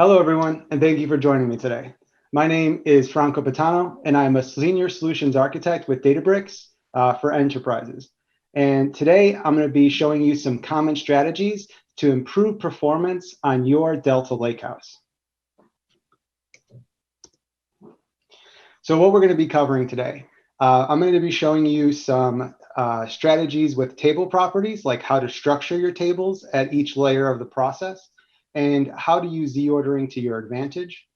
Hello, everyone, and thank you for joining me today. My name is Franco Patano, and I'm a Senior Solutions Architect with Databricks for enterprises. And today, I'm going to be showing you some common strategies to improve performance on your Delta Lakehouse. So what we're going to be covering today, I'm going to be showing you some strategies with table properties, like how to structure your tables at each layer of the process, and how to use Z-ordering to your advantage.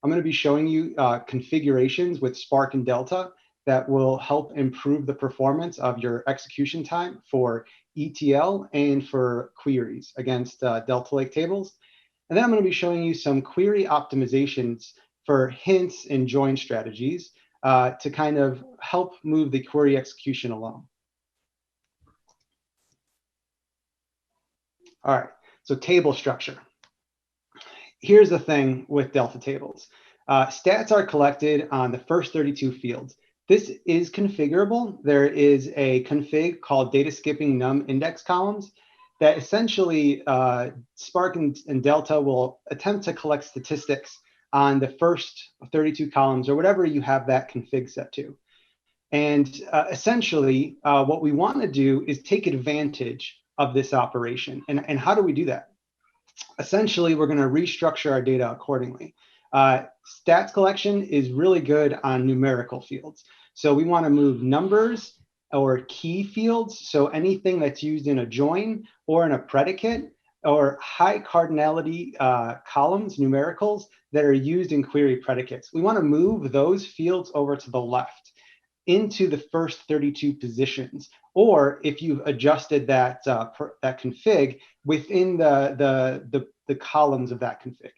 I'm going to be showing you configurations with Spark and Delta that will help improve the performance of your execution time for ETL and for queries against Delta Lake tables. And then I'm going to be showing you some query optimizations for hints and join strategies to kind of help move the query execution along. All right, so table structure. Here's the thing with Delta tables. Stats are collected on the first 32 fields. This is configurable. There is a config called data skipping num index columns that essentially Spark and Delta will attempt to collect statistics on the first 32 columns or whatever you have that config set to. And essentially, what we want to do is take advantage of this operation. And how do we do that? Essentially, we're going to restructure our data accordingly. Stats collection is really good on numerical fields. So we want to move numbers or key fields. So anything that's used in a join or in a predicate or high cardinality columns, numericals that are used in query predicates. We want to move those fields over to the left into the first 32 positions, or if you've adjusted that config within the columns of that config.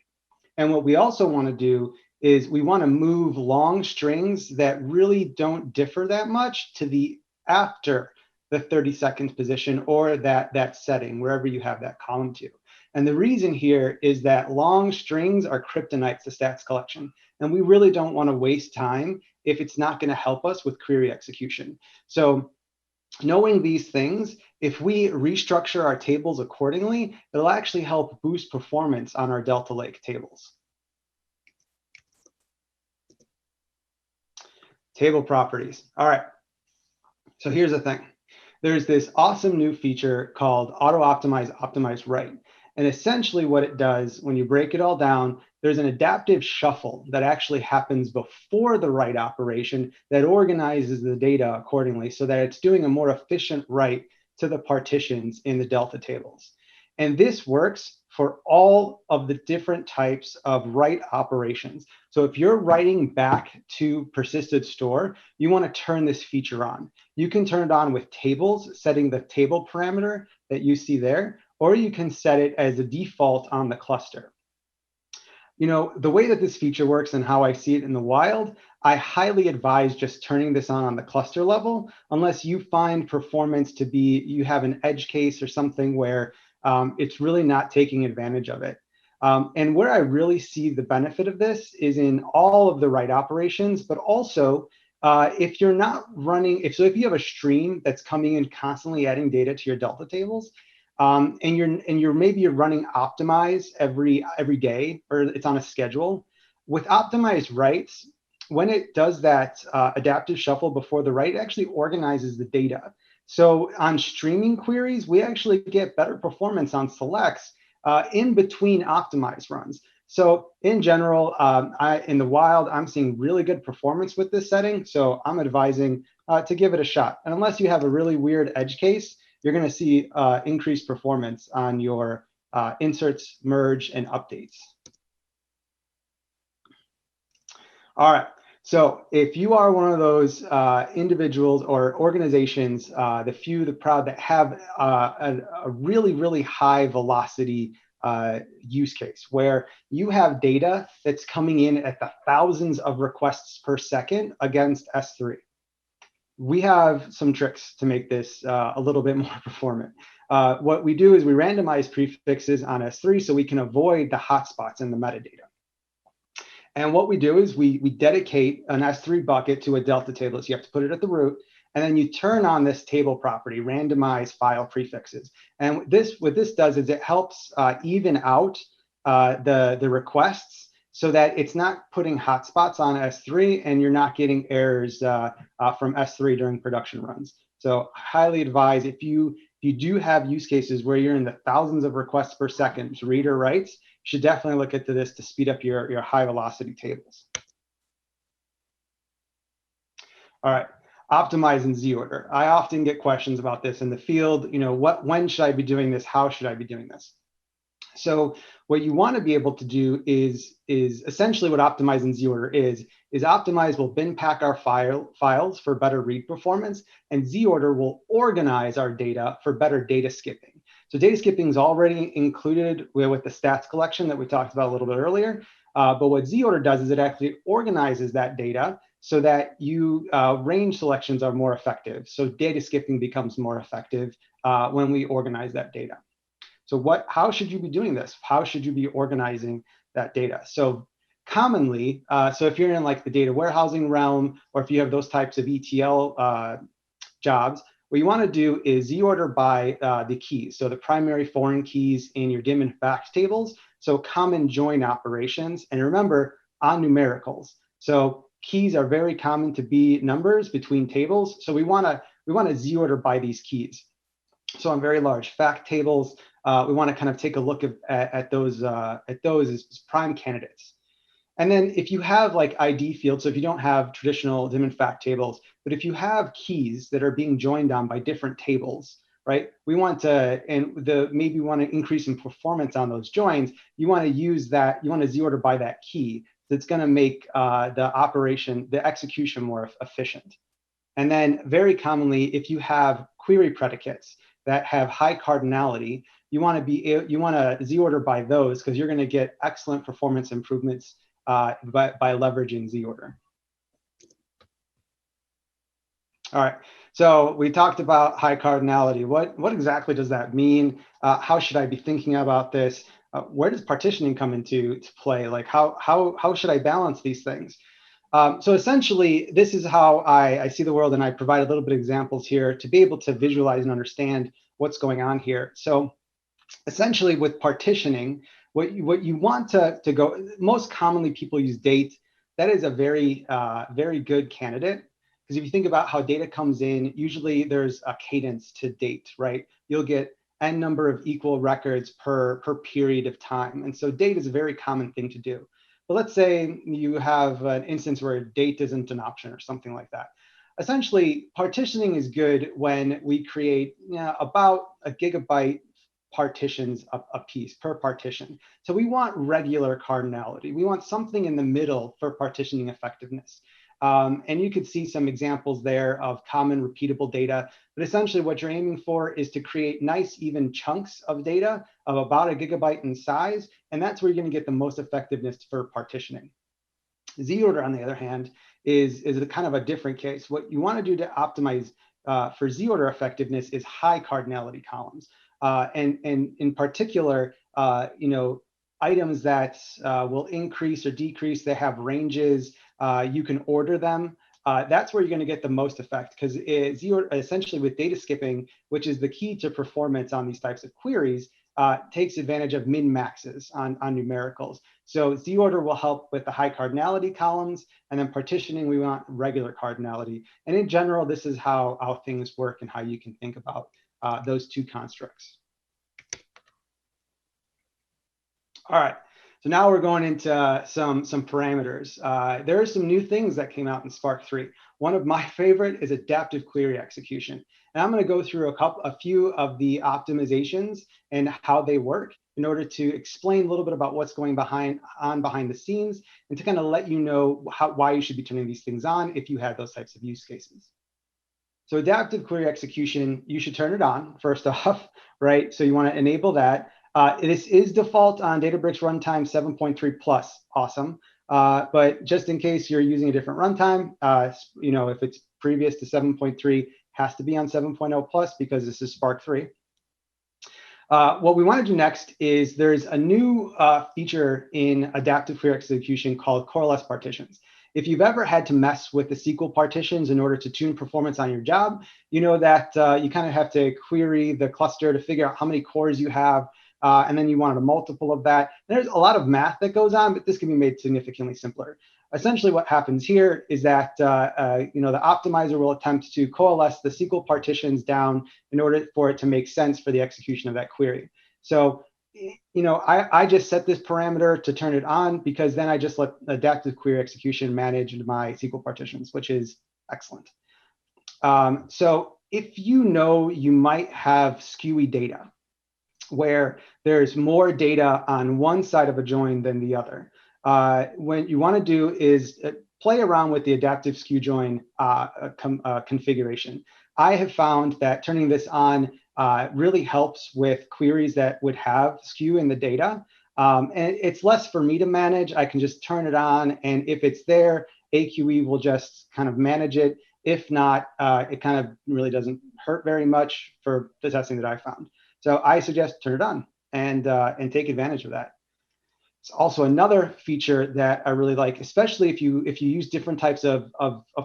And what we also want to do is we want to move long strings that really don't differ that much to the after the 32nd position or that setting, wherever you have that column to. And the reason here is that long strings are kryptonite to stats collection. And we really don't want to waste time if it's not going to help us with query execution. So knowing these things, if we restructure our tables accordingly, it'll actually help boost performance on our Delta Lake tables. Table properties. All right. So here's the thing. There's this awesome new feature called Auto Optimize Optimize Right. And essentially what it does, when you break it all down, there's an adaptive shuffle that actually happens before the write operation that organizes the data accordingly so that it's doing a more efficient write to the partitions in the Delta tables. And this works for all of the different types of write operations. So if you're writing back to persisted store, you want to turn this feature on. You can turn it on with tables, setting the table parameter that you see there, or you can set it as a default on the cluster. You know, the way that this feature works and how I see it in the wild, I highly advise just turning this on the cluster level, unless you find performance to be, you have an edge case or something where it's really not taking advantage of it. And where I really see the benefit of this is in all of the write operations, but also if you're not running, if you have a stream that's coming in constantly adding data to your Delta tables, and you're running optimize every day, or it's on a schedule. With optimized writes, when it does that adaptive shuffle before the write, it actually organizes the data. So on streaming queries, we actually get better performance on selects in between optimized runs. So in general, in the wild, I'm seeing really good performance with this setting. So I'm advising to give it a shot. And unless you have a really weird edge case, you're going to see increased performance on your inserts, merge, and updates. All right. So if you are one of those individuals or organizations, the few, the proud, that have a really, really high velocity use case where you have data that's coming in at the thousands of requests per second against S3, we have some tricks to make this a little bit more performant. What we do is we randomize prefixes on S3 so we can avoid the hotspots in the metadata. And what we do is we dedicate an S3 bucket to a Delta table. So you have to put it at the root. And then you turn on this table property, randomize file prefixes. And what this does is it helps even out the requests so that it's not putting hotspots on S3 and you're not getting errors from S3 during production runs. So highly advise if you do have use cases where you're in the thousands of requests per second to read or writes, you should definitely look into this to speed up your high velocity tables. All right, optimize in Z order. I often get questions about this in the field. When should I be doing this? How should I be doing this? So what you want to be able to do is essentially what optimize in Z order is optimize will bin pack our files for better read performance, and Z order will organize our data for better data skipping. So data skipping is already included with the stats collection that we talked about a little bit earlier. But what Z order does is it actually organizes that data so that range selections are more effective. So data skipping becomes more effective when we organize that data. So how should you be doing this? How should you be organizing that data? So commonly, so if you're in like the data warehousing realm, or if you have those types of ETL jobs, what you want to do is Z order by the keys. So the primary foreign keys in your dim and fact tables. So common join operations, and remember on numericals. So keys are very common to be numbers between tables. So we want to Z order by these keys. So on very large fact tables, we want to kind of take a look at those as prime candidates. And then if you have like ID fields, so if you don't have traditional dim and fact tables, but if you have keys that are being joined on by different tables, right? We want to, maybe want to increase in performance on those joins. You want to use that, you want to Z order by that key. That's going to make the execution more efficient. And then very commonly, if you have query predicates that have high cardinality, you want to Z order by those because you're going to get excellent performance improvements by leveraging Z order. All right, so we talked about high cardinality. What exactly does that mean? How should I be thinking about this? Where does partitioning come into play? Like how should I balance these things? So essentially, this is how I see the world, and I provide a little bit of examples here to be able to visualize and understand what's going on here. So essentially with partitioning, what you want to go, most commonly people use date. That is a very good candidate, because if you think about how data comes in, usually there's a cadence to date, right? You'll get n number of equal records per period of time. And so date is a very common thing to do. But let's say you have an instance where date isn't an option or something like that. Essentially, partitioning is good when we create about a gigabyte partitions a piece per partition. So we want regular cardinality. We want something in the middle for partitioning effectiveness. And you could see some examples there of common repeatable data. But essentially what you're aiming for is to create nice even chunks of data of about a gigabyte in size. And that's where you're going to get the most effectiveness for partitioning. Z order, on the other hand, is a kind of a different case. What you want to do to optimize for Z order effectiveness is high cardinality columns. And in particular, items that will increase or decrease, they have ranges, you can order them. That's where you're going to get the most effect, because essentially with data skipping, which is the key to performance on these types of queries, takes advantage of min-maxes on numericals. So Z order will help with the high cardinality columns, and then partitioning, we want regular cardinality. And in general, this is how things work and how you can think about those two constructs. All right, so now we're going into some parameters. There are some new things that came out in Spark 3. One of my favorite is adaptive query execution. And I'm going to go through a few of the optimizations and how they work in order to explain a little bit about what's going behind the scenes, and to kind of let you know why you should be turning these things on if you have those types of use cases. So adaptive query execution, you should turn it on first off, right? So you want to enable that. This is default on Databricks runtime 7.3 plus, awesome. But just in case you're using a different runtime, if it's previous to 7.3, has to be on 7.0 plus because this is Spark 3. What we want to do next is there's a new feature in adaptive query execution called coalesce partitions. If you've ever had to mess with the SQL partitions in order to tune performance on your job, you know that you kind of have to query the cluster to figure out how many cores you have. and then you wanted a multiple of that. There's a lot of math that goes on, but this can be made significantly simpler. Essentially, what happens here is that the optimizer will attempt to coalesce the SQL partitions down in order for it to make sense for the execution of that query. So, I just set this parameter to turn it on because then I just let adaptive query execution manage my SQL partitions, which is excellent. So if you might have skewy data where there's more data on one side of a join than the other, what you want to do is play around with the adaptive skew join configuration. I have found that turning this on really helps with queries that would have skew in the data. And it's less for me to manage. I can just turn it on, and if it's there, AQE will just kind of manage it. If not, it kind of really doesn't hurt very much for the testing that I found. So I suggest turn it on and take advantage of that. It's also another feature that I really like, especially if you use different types of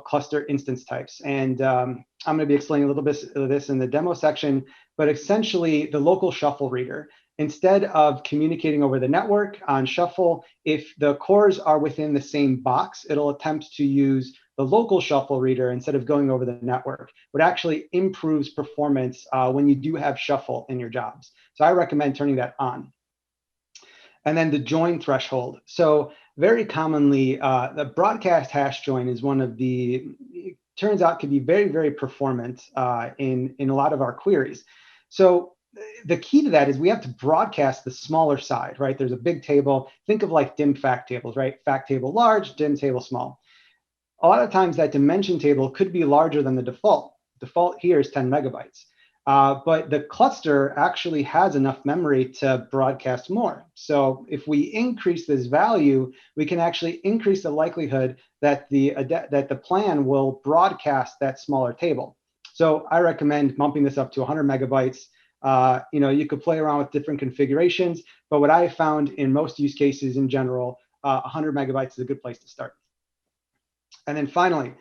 cluster instance types. And I'm going to be explaining a little bit of this in the demo section, but essentially the local shuffle reader, instead of communicating over the network on shuffle, if the cores are within the same box, it'll attempt to use the local shuffle reader instead of going over the network, which actually improves performance when you do have shuffle in your jobs. So I recommend turning that on. And then the join threshold. So very commonly, the broadcast hash join is one of the, it turns out can be very, very performant in a lot of our queries. So the key to that is we have to broadcast the smaller side, right? There's a big table. Think of like dim fact tables, right? Fact table large, dim table small. A lot of times that dimension table could be larger than the default. Default here is 10 megabytes. But the cluster actually has enough memory to broadcast more. So if we increase this value, we can actually increase the likelihood that the plan will broadcast that smaller table. So I recommend bumping this up to 100 megabytes. You could play around with different configurations, but what I found in most use cases in general, 100 megabytes is a good place to start. And then finally,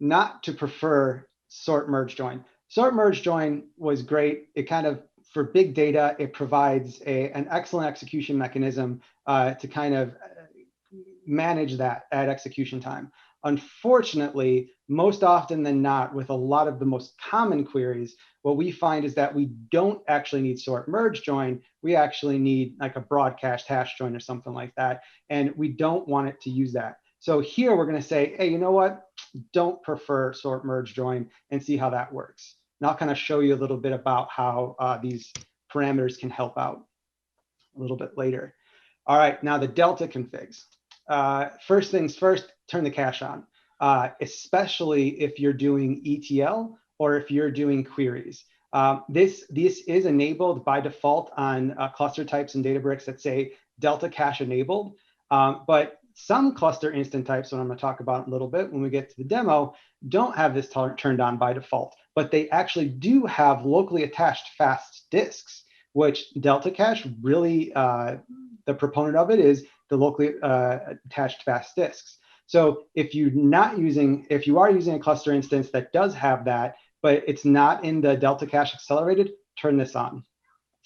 not to prefer sort merge join. Sort merge join was great. It kind of, for big data, it provides an excellent execution mechanism to kind of manage that at execution time. Unfortunately, most often than not, with a lot of the most common queries, what we find is that we don't actually need sort merge join. We actually need like a broadcast hash join or something like that. And we don't want it to use that. So here we're going to say, hey, you know what? Don't prefer sort merge join and see how that works. And I'll kind of show you a little bit about how these parameters can help out a little bit later. All right, now the Delta configs. First things first, turn the cache on, especially if you're doing ETL or if you're doing queries. This is enabled by default on cluster types in Databricks that say Delta cache enabled, but some cluster instance types, what I'm going to talk about in a little bit when we get to the demo, don't have this turned on by default, but they actually do have locally attached fast disks, which Delta cache really, the proponent of it is the locally attached fast disks. So if you are using a cluster instance that does have that, but it's not in the Delta cache accelerated, turn this on.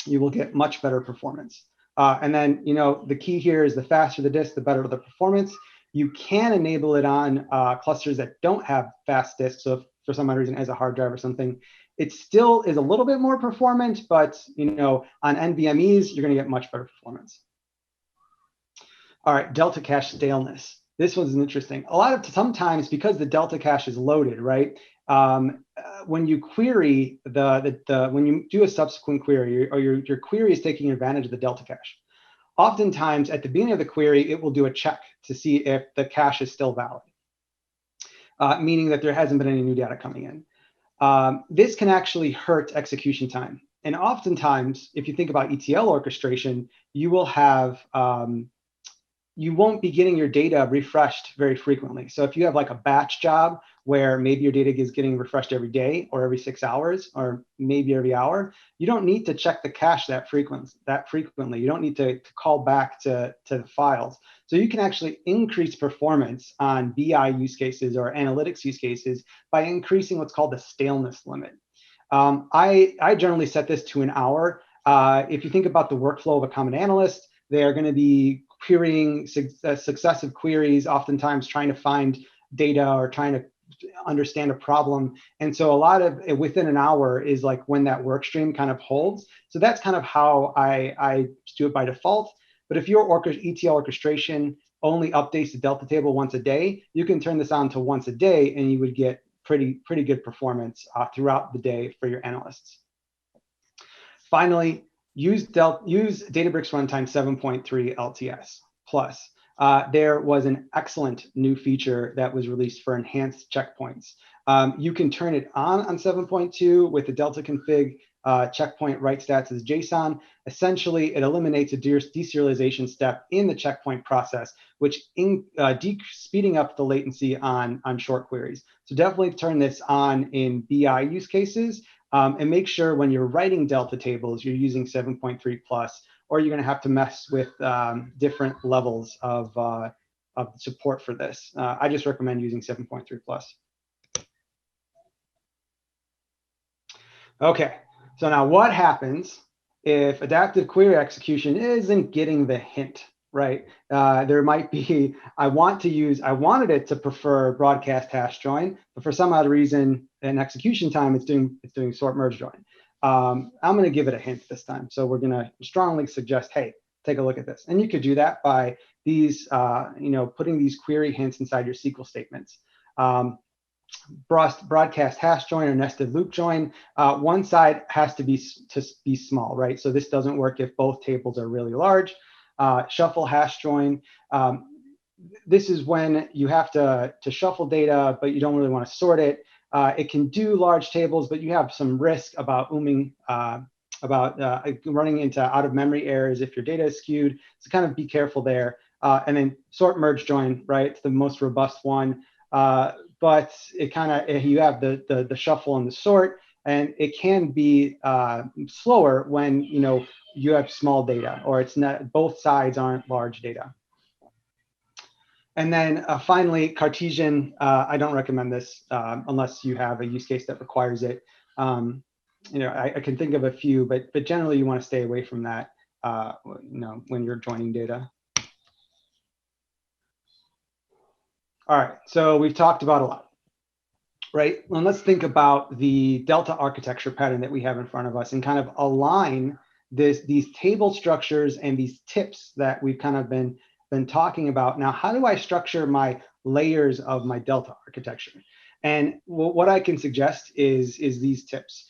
You will get much better performance. And then, the key here is the faster the disk, the better the performance. You can enable it on clusters that don't have fast disks. So if for some odd reason it has a hard drive or something, it still is a little bit more performant, but on NVMEs, you're going to get much better performance. All right, Delta cache staleness. This one's interesting. Sometimes because the Delta cache is loaded, right? When you query when you do a subsequent query, or your query is taking advantage of the Delta cache, oftentimes at the beginning of the query, it will do a check to see if the cache is still valid, meaning that there hasn't been any new data coming in. This can actually hurt execution time. And oftentimes, if you think about ETL orchestration, you will have you won't be getting your data refreshed very frequently. So if you have like a batch job where maybe your data is getting refreshed every day or every 6 hours or maybe every hour, you don't need to check the cache that frequently. You don't need to call back to the files. So you can actually increase performance on BI use cases or analytics use cases by increasing what's called the staleness limit. I generally set this to an hour. If you think about the workflow of a common analyst, they are going to be querying successive queries, oftentimes trying to find data or trying to understand a problem. And so a lot of within an hour is like when that work stream kind of holds. So that's kind of how I do it by default. But if your ETL orchestration only updates the Delta table once a day, you can turn this on to once a day and you would get pretty good performance throughout the day for your analysts. Finally, use Databricks Runtime 7.3 LTS Plus. There was an excellent new feature that was released for enhanced checkpoints. You can turn it on 7.2 with the Delta config checkpoint write stats as JSON. Essentially, it eliminates a deserialization step in the checkpoint process, which speeding up the latency on short queries. So definitely turn this on in BI use cases. And make sure when you're writing Delta tables, you're using 7.3 plus, or you're going to have to mess with different levels of support for this. I just recommend using 7.3 plus. Okay, so now what happens if adaptive query execution isn't getting the hint, right? There might be, I wanted it to prefer broadcast hash join, but for some odd reason in execution time, it's doing sort merge join. I'm going to give it a hint this time. So we're going to strongly suggest, hey, take a look at this. And you could do that by these, putting these query hints inside your SQL statements. Broadcast hash join or nested loop join. One side has to be small, right? So this doesn't work if both tables are really large. Shuffle hash join. This is when you have to shuffle data, but you don't really want to sort it. It can do large tables, but you have some risk about running into out of memory errors if your data is skewed. So kind of be careful there. And then sort merge join, right? It's the most robust one. But it kind of, you have the shuffle and the sort, and it can be slower when you have small data, or it's not, both sides aren't large data. And then finally, Cartesian, I don't recommend this unless you have a use case that requires it. I can think of a few, but generally you want to stay away from that when you're joining data. All right, so we've talked about a lot, right? And let's think about the Delta architecture pattern that we have in front of us and kind of align these table structures and these tips that we've kind of been talking about. Now, how do I structure my layers of my Delta architecture? And what I can suggest is these tips.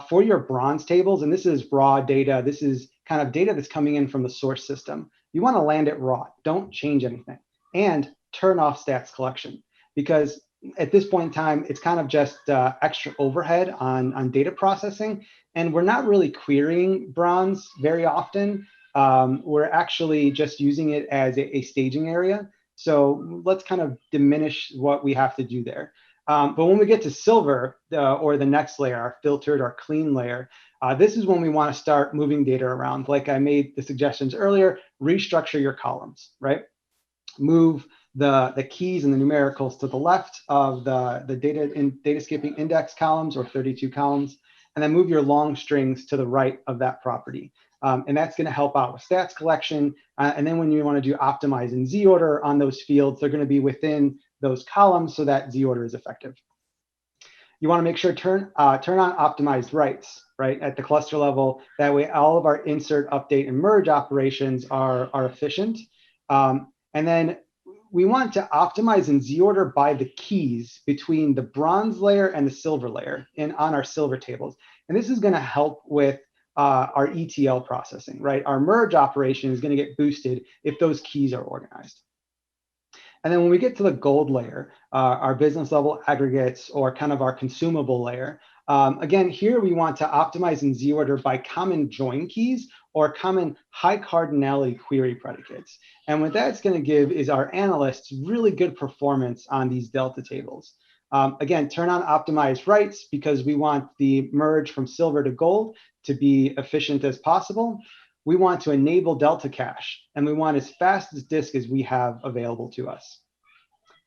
For your bronze tables, and this is raw data, this is kind of data that's coming in from the source system. You want to land it raw, don't change anything. And turn off stats collection, because at this point in time, it's kind of just extra overhead on data processing. And we're not really querying bronze very often. We're actually just using it as a staging area. So let's kind of diminish what we have to do there. But when we get to silver, or the next layer, our filtered or clean layer, this is when we want to start moving data around. Like I made the suggestions earlier, restructure your columns, right? Move the keys and the numericals to the left of the data skipping index columns, or 32 columns, and then move your long strings to the right of that property. And that's going to help out with stats collection. And then when you want to do optimize in Z order on those fields, they're going to be within those columns so that Z order is effective. You want to make sure turn on optimized writes, right, at the cluster level. That way, all of our insert, update, and merge operations are efficient. And then we want to optimize in Z order by the keys between the bronze layer and the silver layer on our silver tables. And this is going to help with our ETL processing, right? Our merge operation is going to get boosted if those keys are organized. And then when we get to the gold layer, our business level aggregates, or kind of our consumable layer, again, here we want to optimize in Z order by common join keys or common high cardinality query predicates. And what that's going to give is our analysts really good performance on these Delta tables. Again, turn on optimized writes because we want the merge from silver to gold to be efficient as possible. We want to enable Delta cache, and we want as fast as disk as we have available to us.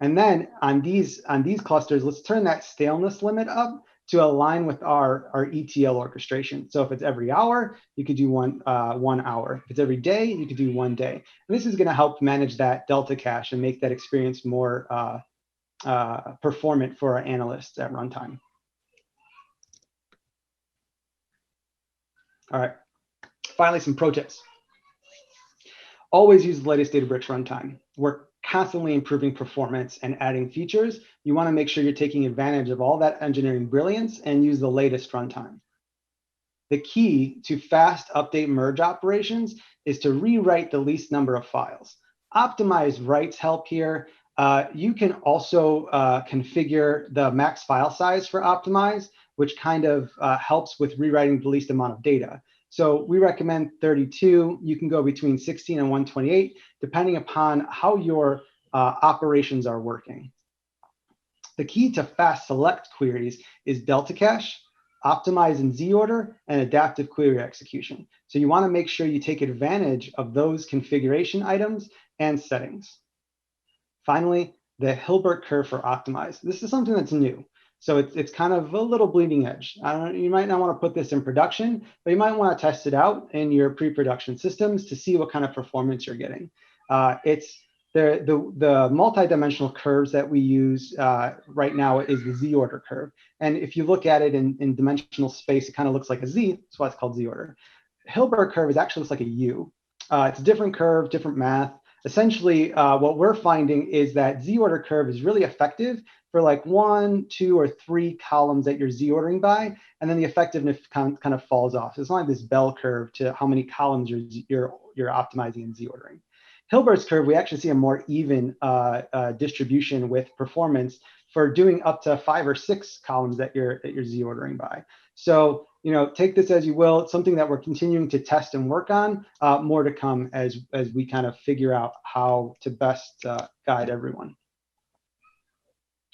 And then on these clusters, let's turn that staleness limit up to align with our ETL orchestration. So if it's every hour, you could do 1 hour. If it's every day, you could do 1 day. And this is going to help manage that delta cache and make that experience more performant for our analysts at runtime. All right, finally, some pro tips. Always use the latest Databricks runtime. We're constantly improving performance and adding features. You want to make sure you're taking advantage of all that engineering brilliance and use the latest runtime. The key to fast update merge operations is to rewrite the least number of files. Optimized writes help here. You can also configure the max file size for Optimize, which kind of helps with rewriting the least amount of data. So we recommend 32. You can go between 16 and 128, depending upon how your operations are working. The key to fast select queries is delta cache, optimize in Z order, and adaptive query execution. So you want to make sure you take advantage of those configuration items and settings. Finally, the Hilbert curve for Optimize. This is something that's new. So it's kind of a little bleeding edge. You might not want to put this in production, but you might want to test it out in your pre-production systems to see what kind of performance you're getting. It's the multidimensional curves that we use right now is the Z order curve. And if you look at it in dimensional space, it kind of looks like a Z. That's why it's called Z order. Hilbert curve is actually looks like a U. It's a different curve, different math. Essentially, what we're finding is that Z order curve is really effective for like 1, 2, or 3 columns that you're Z ordering by, and then the effectiveness kind of falls off. It's not like this bell curve to how many columns you're optimizing and Z ordering. Hilbert's curve, we actually see a more even distribution with performance for doing up to 5 or 6 columns that you're Z ordering by. So take this as you will. It's something that we're continuing to test and work on. More to come as we kind of figure out how to best guide everyone.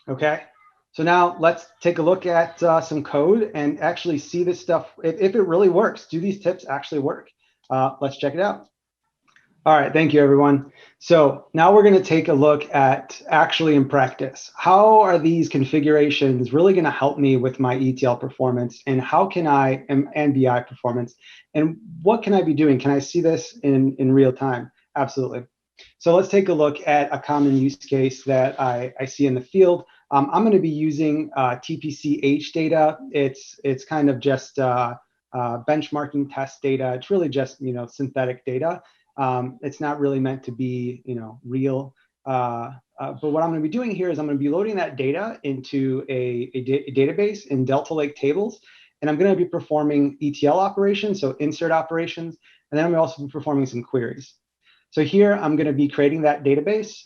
Okay, so now let's take a look at some code and actually see this stuff, if it really works. Do these tips actually work? Let's check it out. All right, thank you, everyone. So now we're going to take a look at actually in practice. How are these configurations really going to help me with my ETL performance, and how can I, and BI performance, and what can I be doing? Can I see this in real time? Absolutely. So let's take a look at a common use case that I see in the field. I'm going to be using TPC-H data. It's kind of just benchmarking test data. It's really just synthetic data. It's not really meant to be real. But what I'm going to be doing here is I'm going to be loading that data into a database in Delta Lake tables, and I'm going to be performing ETL operations, so insert operations, and then I'm also be performing some queries. So here I'm going to be creating that database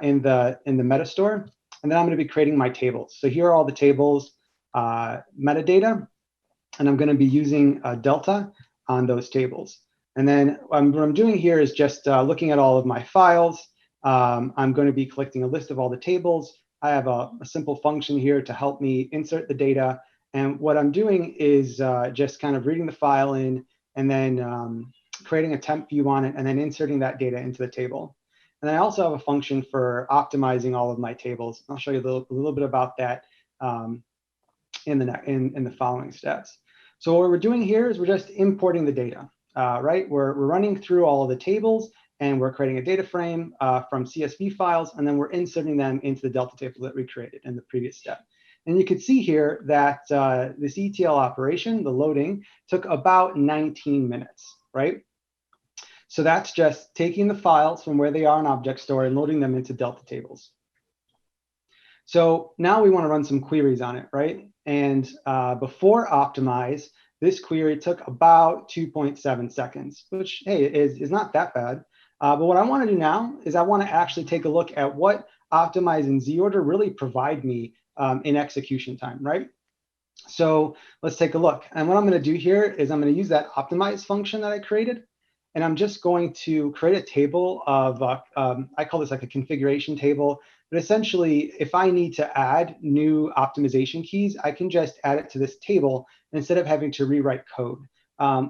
in the meta store. And then I'm going to be creating my tables. So here are all the tables, metadata, and I'm going to be using Delta on those tables. And then what I'm doing here is just looking at all of my files. I'm going to be collecting a list of all the tables. I have a simple function here to help me insert the data. And what I'm doing is just kind of reading the file in and then creating a temp view on it and then inserting that data into the table. And then I also have a function for optimizing all of my tables. I'll show you a little bit about that in the following steps. So what we're doing here is we're just importing the data, right? We're running through all of the tables and we're creating a data frame from CSV files, and then we're inserting them into the Delta table that we created in the previous step. And you can see here that this ETL operation, the loading, took about 19 minutes, right? So that's just taking the files from where they are in Object Store and loading them into Delta tables. So now we want to run some queries on it, right? And before Optimize, this query took about 2.7 seconds, which, hey, is not that bad. But what I want to do now is I want to actually take a look at what Optimize and Z-order really provide me in execution time, right? So let's take a look. And what I'm going to do here is I'm going to use that Optimize function that I created. And I'm just going to create a table of, I call this like a configuration table. But essentially, if I need to add new optimization keys, I can just add it to this table instead of having to rewrite code,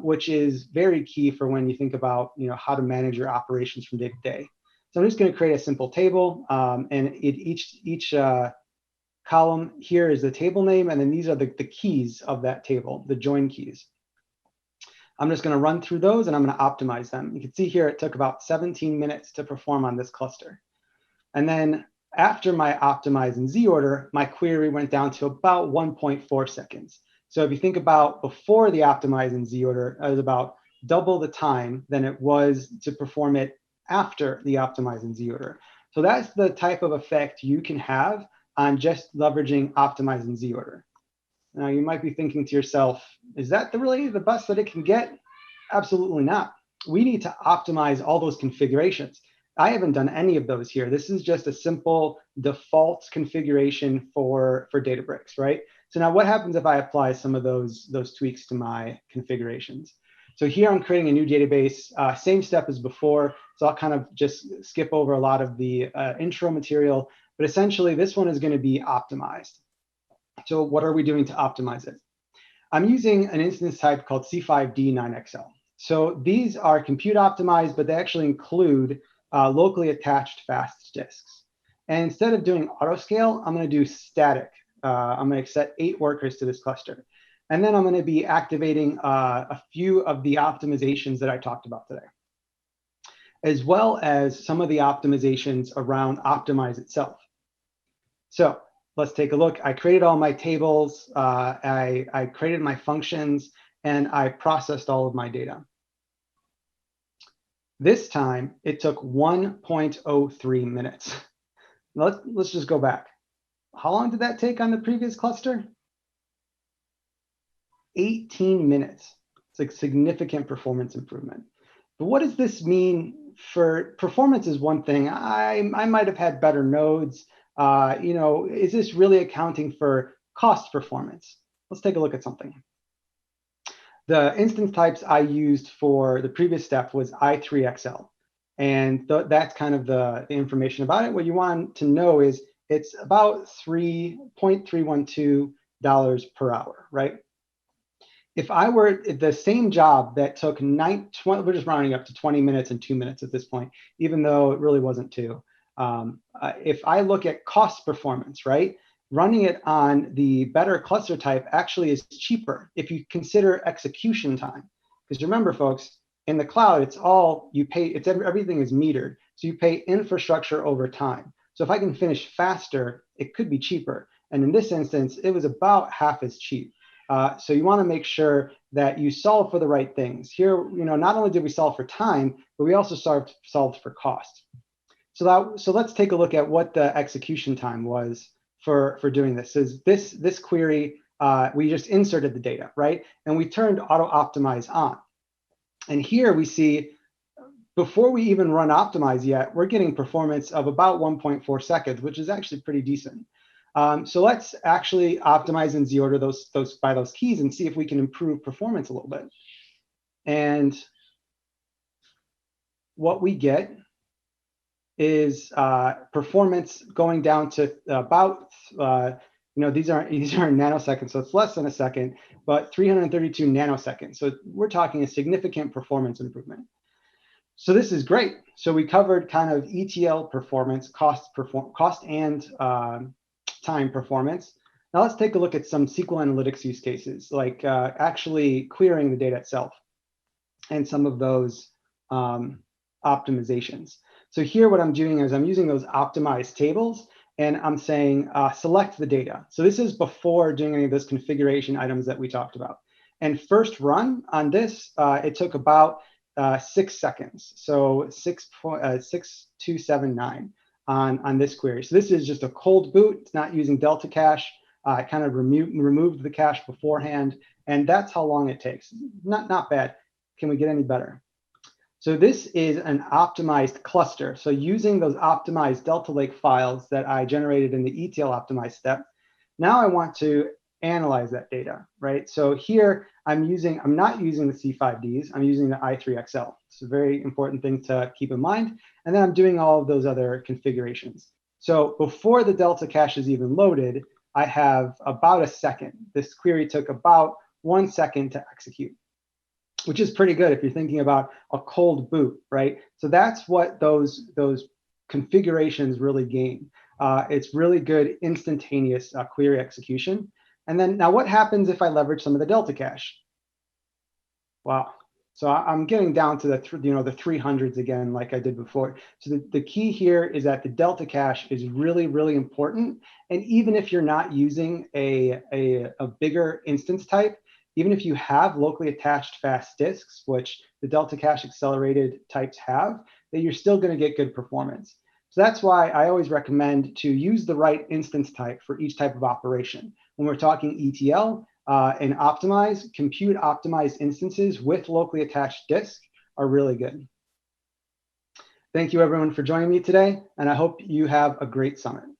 which is very key for when you think about how to manage your operations from day to day. So I'm just going to create a simple table, and each column here is the table name, and then these are the keys of that table, the join keys. I'm just going to run through those and I'm going to optimize them. You can see here it took about 17 minutes to perform on this cluster. And then after my optimize in Z order, my query went down to about 1.4 seconds. So if you think about before the optimize in Z order, it was about double the time than it was to perform it after the optimize in Z order. So that's the type of effect you can have on just leveraging optimize in Z order. Now you might be thinking to yourself, is that really the best that it can get? Absolutely not. We need to optimize all those configurations. I haven't done any of those here. This is just a simple default configuration for Databricks, right? So now what happens if I apply some of those tweaks to my configurations? So here I'm creating a new database, same step as before. So I'll kind of just skip over a lot of the intro material, but essentially this one is going to be optimized. So what are we doing to optimize it? I'm using an instance type called C5D9XL. So these are compute optimized, but they actually include locally attached fast disks. And instead of doing auto scale, I'm going to do static. I'm going to set 8 workers to this cluster. And then I'm going to be activating a few of the optimizations that I talked about today, as well as some of the optimizations around optimize itself. So let's take a look. I created all my tables, I created my functions, and I processed all of my data. This time, it took 1.03 minutes. Let's just go back. How long did that take on the previous cluster? 18 minutes. It's a significant performance improvement. But what does this mean for performance is one thing. I might have had better nodes. Is this really accounting for cost performance? Let's take a look at something. The instance types I used for the previous step was i3XL. And that's kind of the information about it. What you want to know is it's about $3.312 per hour, right? If I were the same job that took 20, we're just rounding up to 20 minutes and 2 minutes at this point, even though it really wasn't 2. If I look at cost performance, right, running it on the better cluster type actually is cheaper if you consider execution time. Because remember, folks, in the cloud, it's all you pay. Everything is metered, so you pay infrastructure over time. So if I can finish faster, it could be cheaper. And in this instance, it was about half as cheap. So you want to make sure that you solve for the right things. Here, not only did we solve for time, but we also solved for cost. So let's take a look at what the execution time was for doing this. So this query, we just inserted the data, right? And we turned auto optimize on. And here we see, before we even run optimize yet, we're getting performance of about 1.4 seconds, which is actually pretty decent. So let's actually optimize in Z order by those keys and see if we can improve performance a little bit. And what we get is performance going down to about these aren't nanoseconds, so it's less than a second, but 332 nanoseconds. So we're talking a significant performance improvement. So this is great. So we covered kind of ETL performance, cost and time performance. Now let's take a look at some SQL analytics use cases, like actually querying the data itself and some of those optimizations. So here what I'm doing is I'm using those optimized tables and I'm saying select the data. So this is before doing any of those configuration items that we talked about. And first run on this, it took about 6 seconds. So 6.6279 on this query. So this is just a cold boot. It's not using Delta cache. I kind of removed the cache beforehand, and that's how long it takes. Not bad. Can we get any better? So this is an optimized cluster. So using those optimized Delta Lake files that I generated in the ETL optimized step, now I want to analyze that data, right? So here I'm not using the C5Ds, I'm using the i3XL. It's a very important thing to keep in mind. And then I'm doing all of those other configurations. So before the Delta cache is even loaded, I have about a second. This query took about 1 second to execute, which is pretty good if you're thinking about a cold boot, right? So that's what those configurations really gain. It's really good instantaneous query execution. And then now what happens if I leverage some of the Delta cache? Wow. So I'm getting down to the 300s again, like I did before. So the key here is that the Delta cache is really, really important. And even if you're not using a bigger instance type, even if you have locally attached fast disks, which the Delta cache accelerated types have, that you're still going to get good performance. So that's why I always recommend to use the right instance type for each type of operation. When we're talking ETL, and optimize, compute optimized instances with locally attached disk are really good. Thank you everyone for joining me today, and I hope you have a great summit.